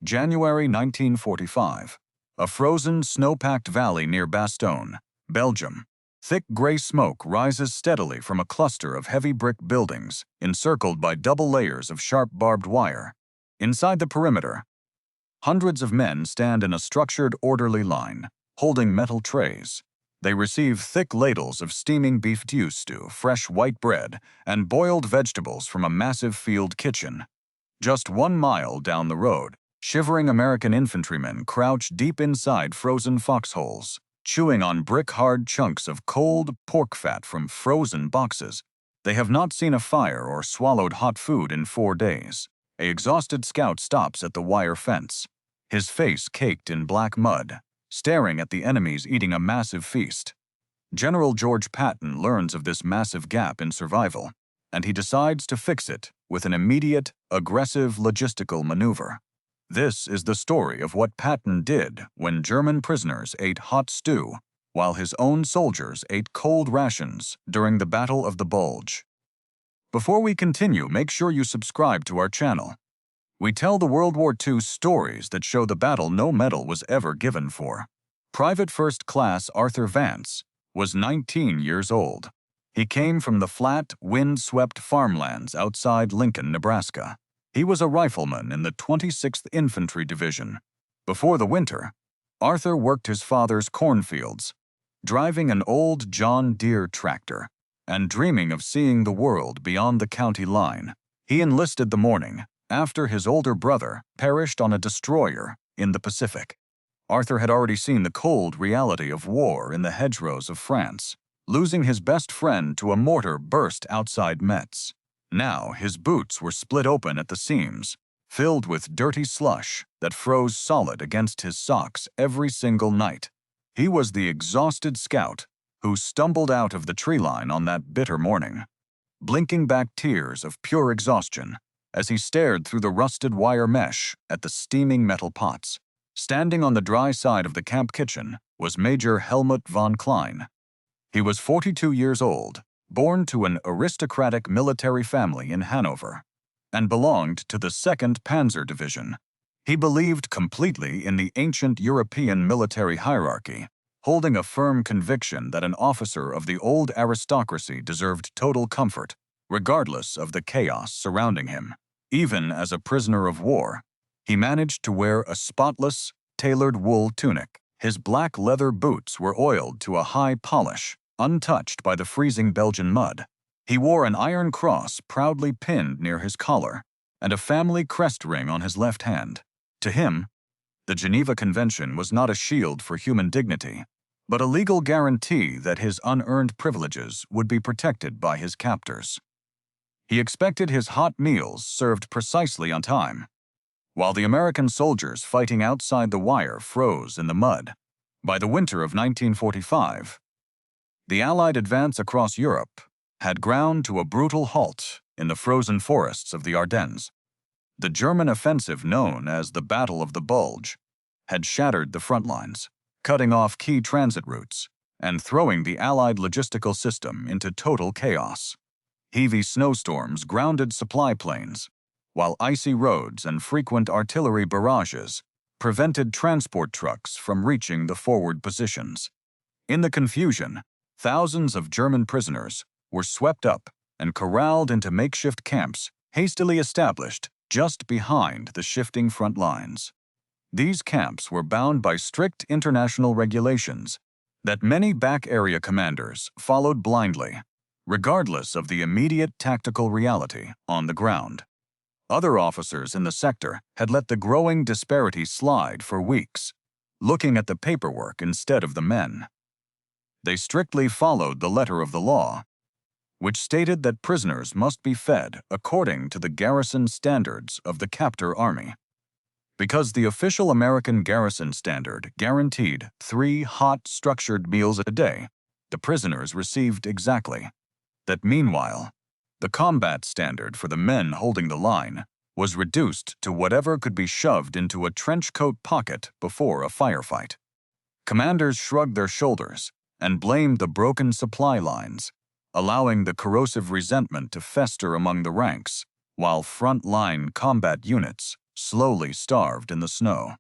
January 1945. A frozen, snow-packed valley near Bastogne, Belgium. Thick gray smoke rises steadily from a cluster of heavy brick buildings, encircled by double layers of sharp barbed wire. Inside the perimeter, hundreds of men stand in a structured, orderly line, holding metal trays. They receive thick ladles of steaming beef stew, fresh white bread, and boiled vegetables from a massive field kitchen. Just 1 mile down the road, shivering American infantrymen crouch deep inside frozen foxholes, chewing on brick-hard chunks of cold pork fat from frozen boxes. They have not seen a fire or swallowed hot food in 4 days. An exhausted scout stops at the wire fence, his face caked in black mud, staring at the enemies eating a massive feast. General George Patton learns of this massive gap in survival, and he decides to fix it with an immediate, aggressive logistical maneuver. This is the story of what Patton did when German prisoners ate hot stew, while his own soldiers ate cold rations during the Battle of the Bulge. Before we continue, make sure you subscribe to our channel. We tell the World War II stories that show the battle no medal was ever given for. Private First Class Arthur Vance was 19 years old. He came from the flat, wind-swept farmlands outside Lincoln, Nebraska. He was a rifleman in the 26th Infantry Division. Before the winter, Arthur worked his father's cornfields, driving an old John Deere tractor and dreaming of seeing the world beyond the county line. He enlisted the morning after his older brother perished on a destroyer in the Pacific. Arthur had already seen the cold reality of war in the hedgerows of France, losing his best friend to a mortar burst outside Metz. Now his boots were split open at the seams, filled with dirty slush that froze solid against his socks every single night. He was the exhausted scout who stumbled out of the tree line on that bitter morning, blinking back tears of pure exhaustion as he stared through the rusted wire mesh at the steaming metal pots. Standing on the dry side of the camp kitchen was Major Helmut von Klein. He was 42 years old, born to an aristocratic military family in Hanover, and belonged to the 2nd Panzer Division. He believed completely in the ancient European military hierarchy, holding a firm conviction that an officer of the old aristocracy deserved total comfort, regardless of the chaos surrounding him. Even as a prisoner of war, he managed to wear a spotless, tailored wool tunic. His black leather boots were oiled to a high polish, untouched by the freezing Belgian mud. He wore an iron cross proudly pinned near his collar and a family crest ring on his left hand. To him, the Geneva Convention was not a shield for human dignity, but a legal guarantee that his unearned privileges would be protected by his captors. He expected his hot meals served precisely on time, while the American soldiers fighting outside the wire froze in the mud. By the winter of 1945, the Allied advance across Europe had ground to a brutal halt in the frozen forests of the Ardennes. The German offensive, known as the Battle of the Bulge, had shattered the front lines, cutting off key transit routes and throwing the Allied logistical system into total chaos. Heavy snowstorms grounded supply planes, while icy roads and frequent artillery barrages prevented transport trucks from reaching the forward positions. In the confusion, thousands of German prisoners were swept up and corralled into makeshift camps hastily established just behind the shifting front lines. These camps were bound by strict international regulations that many back area commanders followed blindly, regardless of the immediate tactical reality on the ground. Other officers in the sector had let the growing disparity slide for weeks, looking at the paperwork instead of the men. They strictly followed the letter of the law, which stated that prisoners must be fed according to the garrison standards of the captor army. Because the official American garrison standard guaranteed 3 hot, structured meals a day, the prisoners received exactly that. Meanwhile, the combat standard for the men holding the line was reduced to whatever could be shoved into a trench coat pocket before a firefight. Commanders shrugged their shoulders and blamed the broken supply lines, allowing the corrosive resentment to fester among the ranks, while front-line combat units slowly starved in the snow.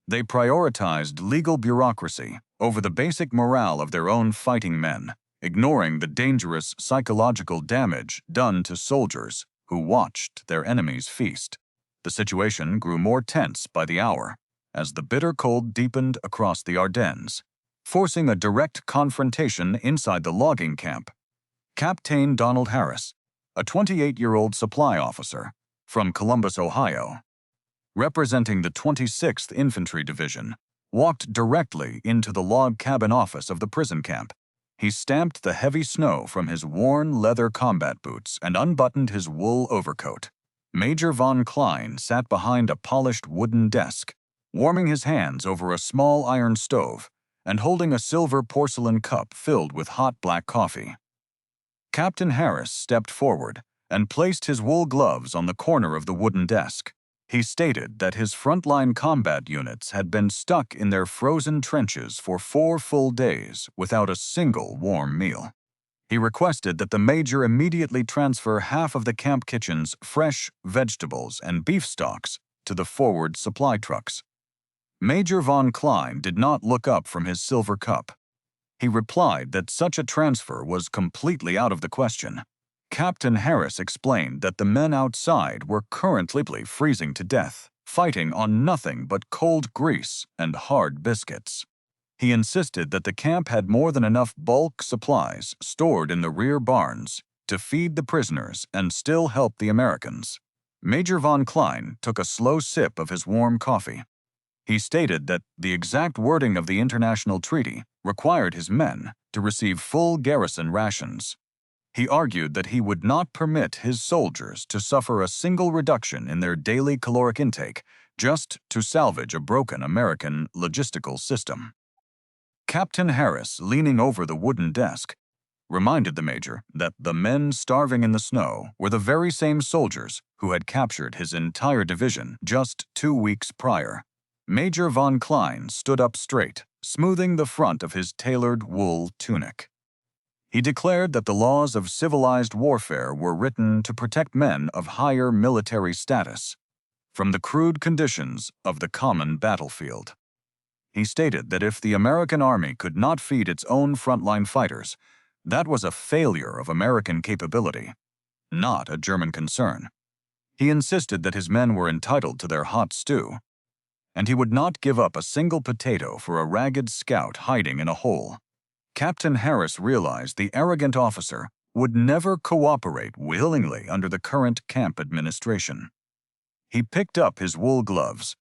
They prioritized legal bureaucracy over the basic morale of their own fighting men, ignoring the dangerous psychological damage done to soldiers who watched their enemies feast. The situation grew more tense by the hour as the bitter cold deepened across the Ardennes, forcing a direct confrontation inside the logging camp. Captain Donald Harris, a 28-year-old supply officer from Columbus, Ohio, representing the 26th Infantry Division, walked directly into the log cabin office of the prison camp. He stamped the heavy snow from his worn leather combat boots and unbuttoned his wool overcoat. Major von Klein sat behind a polished wooden desk, warming his hands over a small iron stove and holding a silver porcelain cup filled with hot black coffee. Captain Harris stepped forward and placed his wool gloves on the corner of the wooden desk. He stated that his frontline combat units had been stuck in their frozen trenches for 4 full days without a single warm meal. He requested that the major immediately transfer half of the camp kitchen's fresh vegetables and beef stocks to the forward supply trucks. Major von Klein did not look up from his silver cup. He replied that such a transfer was completely out of the question. Captain Harris explained that the men outside were currently freezing to death, fighting on nothing but cold grease and hard biscuits. He insisted that the camp had more than enough bulk supplies stored in the rear barns to feed the prisoners and still help the Americans. Major von Klein took a slow sip of his warm coffee. He stated that the exact wording of the international treaty required his men to receive full garrison rations. He argued that he would not permit his soldiers to suffer a single reduction in their daily caloric intake just to salvage a broken American logistical system. Captain Harris, leaning over the wooden desk, reminded the major that the men starving in the snow were the very same soldiers who had captured his entire division just 2 weeks prior. Major von Klein stood up straight, smoothing the front of his tailored wool tunic. He declared that the laws of civilized warfare were written to protect men of higher military status from the crude conditions of the common battlefield. He stated that if the American army could not feed its own frontline fighters, that was a failure of American capability, not a German concern. He insisted that his men were entitled to their hot stew, and he would not give up a single potato for a ragged scout hiding in a hole. Captain Harris realized the arrogant officer would never cooperate willingly under the current camp administration. He picked up his wool gloves,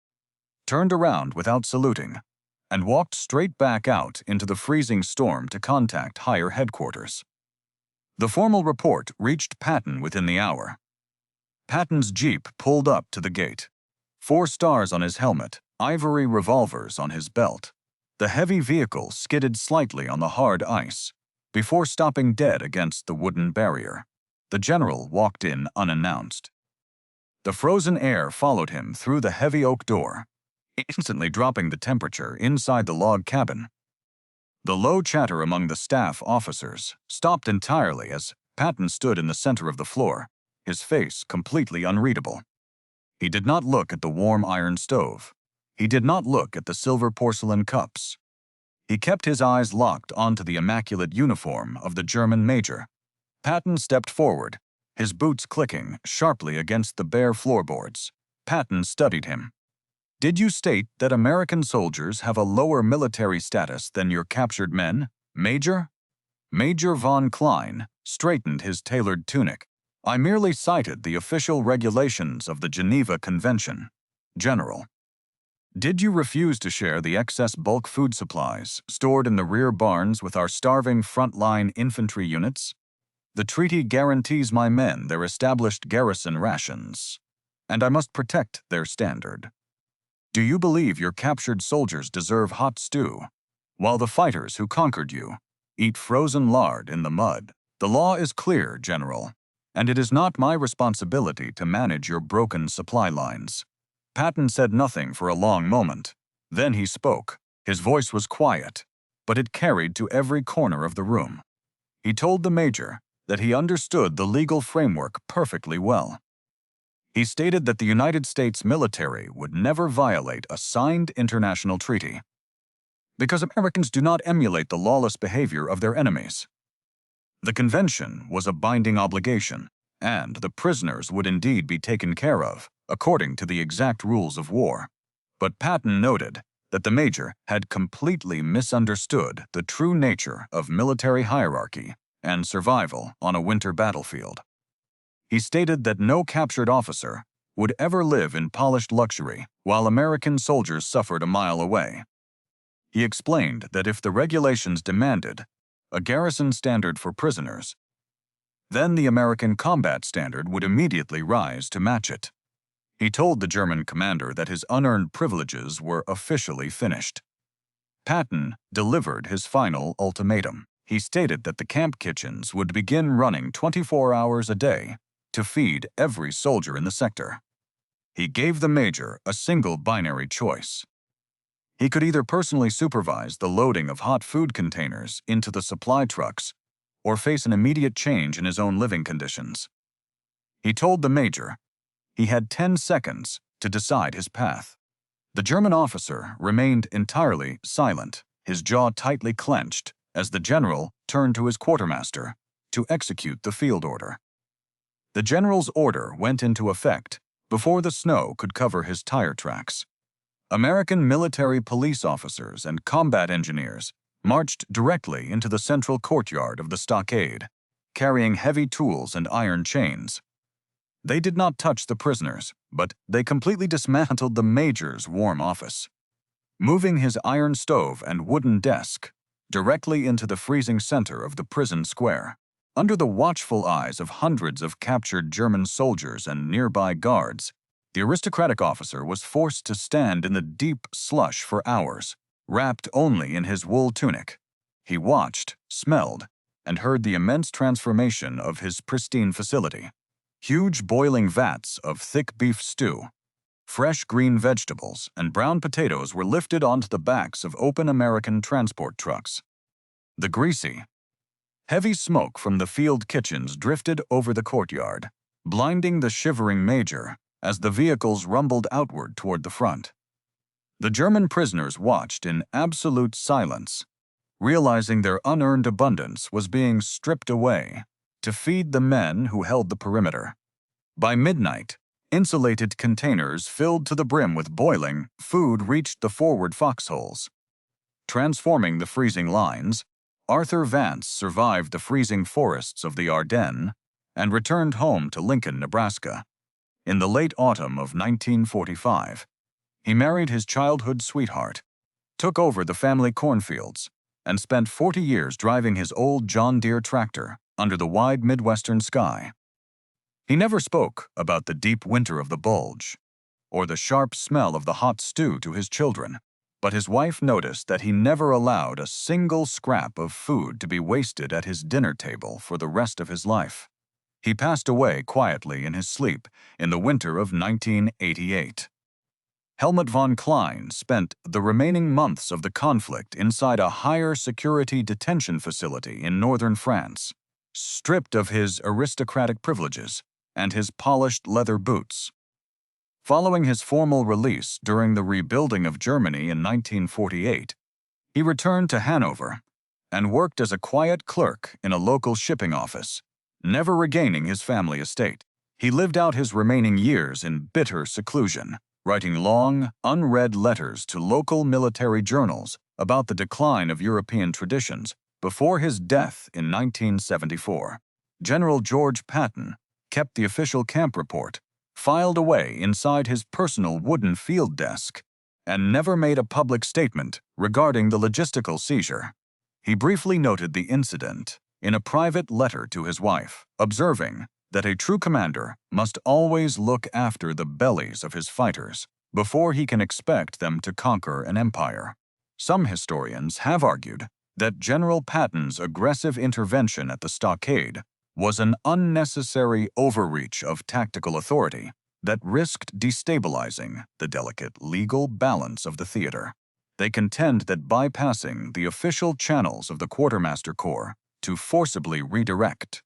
turned around without saluting, and walked straight back out into the freezing storm to contact higher headquarters. The formal report reached Patton within the hour. Patton's jeep pulled up to the gate. 4 stars on his helmet, ivory revolvers on his belt. The heavy vehicle skidded slightly on the hard ice before stopping dead against the wooden barrier. The general walked in unannounced. The frozen air followed him through the heavy oak door, instantly dropping the temperature inside the log cabin. The low chatter among the staff officers stopped entirely as Patton stood in the center of the floor, his face completely unreadable. He did not look at the warm iron stove. He did not look at the silver porcelain cups. He kept his eyes locked onto the immaculate uniform of the German major. Patton stepped forward, his boots clicking sharply against the bare floorboards. Patton studied him. "Did you state that American soldiers have a lower military status than your captured men, Major?" Major von Klein straightened his tailored tunic. "I merely cited the official regulations of the Geneva Convention, General." "Did you refuse to share the excess bulk food supplies stored in the rear barns with our starving frontline infantry units? The treaty guarantees my men their established garrison rations, and I must protect their standard. Do you believe your captured soldiers deserve hot stew, while the fighters who conquered you eat frozen lard in the mud? The law is clear, General, and it is not my responsibility to manage your broken supply lines." Patton said nothing for a long moment. Then he spoke. His voice was quiet, but it carried to every corner of the room. He told the major that he understood the legal framework perfectly well. He stated that the United States military would never violate a signed international treaty, because Americans do not emulate the lawless behavior of their enemies. The convention was a binding obligation, and the prisoners would indeed be taken care of, according to the exact rules of war. But Patton noted that the major had completely misunderstood the true nature of military hierarchy and survival on a winter battlefield. He stated that no captured officer would ever live in polished luxury while American soldiers suffered a mile away. He explained that if the regulations demanded a garrison standard for prisoners, then the American combat standard would immediately rise to match it. He told the German commander that his unearned privileges were officially finished. Patton delivered his final ultimatum. He stated that the camp kitchens would begin running 24 hours a day to feed every soldier in the sector. He gave the major a single binary choice. He could either personally supervise the loading of hot food containers into the supply trucks or face an immediate change in his own living conditions. He told the major he had 10 seconds to decide his path. The German officer remained entirely silent, his jaw tightly clenched, as the general turned to his quartermaster to execute the field order. The general's order went into effect before the snow could cover his tire tracks. American military police officers and combat engineers marched directly into the central courtyard of the stockade, carrying heavy tools and iron chains. They did not touch the prisoners, but they completely dismantled the major's warm office, moving his iron stove and wooden desk directly into the freezing center of the prison square. Under the watchful eyes of hundreds of captured German soldiers and nearby guards, the aristocratic officer was forced to stand in the deep slush for hours, wrapped only in his wool tunic. He watched, smelled, and heard the immense transformation of his pristine facility. Huge boiling vats of thick beef stew, fresh green vegetables, and brown potatoes were lifted onto the backs of open American transport trucks. The greasy, heavy smoke from the field kitchens drifted over the courtyard, blinding the shivering major as the vehicles rumbled outward toward the front. The German prisoners watched in absolute silence, realizing their unearned abundance was being stripped away to feed the men who held the perimeter. By midnight, insulated containers filled to the brim with boiling food reached the forward foxholes. Transforming the freezing lines, Arthur Vance survived the freezing forests of the Ardennes and returned home to Lincoln, Nebraska. In the late autumn of 1945, he married his childhood sweetheart, took over the family cornfields, and spent 40 years driving his old John Deere tractor under the wide Midwestern sky. He never spoke about the deep winter of the Bulge or the sharp smell of the hot stew to his children, but his wife noticed that he never allowed a single scrap of food to be wasted at his dinner table for the rest of his life. He passed away quietly in his sleep in the winter of 1988. Helmut von Klein spent the remaining months of the conflict inside a higher security detention facility in northern France, stripped of his aristocratic privileges and his polished leather boots. Following his formal release during the rebuilding of Germany in 1948, he returned to Hanover and worked as a quiet clerk in a local shipping office, never regaining his family estate. He lived out his remaining years in bitter seclusion, writing long, unread letters to local military journals about the decline of European traditions before his death in 1974. General George Patton kept the official camp report filed away inside his personal wooden field desk and never made a public statement regarding the logistical seizure. He briefly noted the incident in a private letter to his wife, observing that a true commander must always look after the bellies of his fighters before he can expect them to conquer an empire. Some historians have argued that General Patton's aggressive intervention at the stockade was an unnecessary overreach of tactical authority that risked destabilizing the delicate legal balance of the theater. They contend that bypassing the official channels of the Quartermaster Corps to forcibly redirect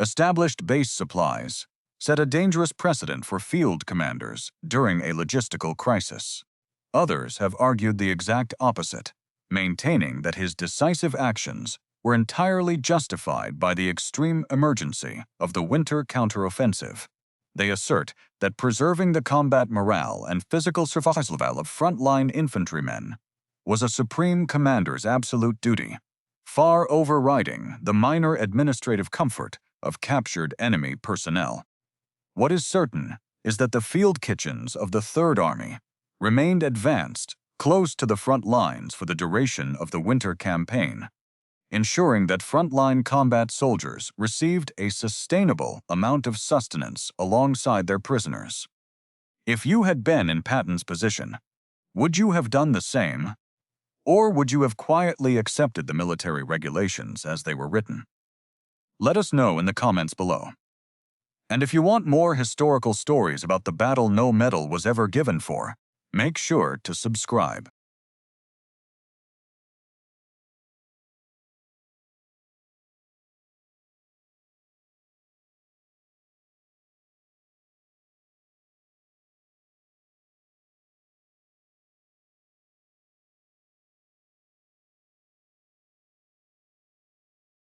established base supplies set a dangerous precedent for field commanders during a logistical crisis. Others have argued the exact opposite, maintaining that his decisive actions were entirely justified by the extreme emergency of the winter counteroffensive. They assert that preserving the combat morale and physical survival of frontline infantrymen was a supreme commander's absolute duty, far overriding the minor administrative comfort of captured enemy personnel. What is certain is that the field kitchens of the Third Army remained advanced close to the front lines for the duration of the winter campaign, ensuring that frontline combat soldiers received a sustainable amount of sustenance alongside their prisoners. If you had been in Patton's position, would you have done the same? Or would you have quietly accepted the military regulations as they were written? Let us know in the comments below. And if you want more historical stories about the battle no medal was ever given for, make sure to subscribe.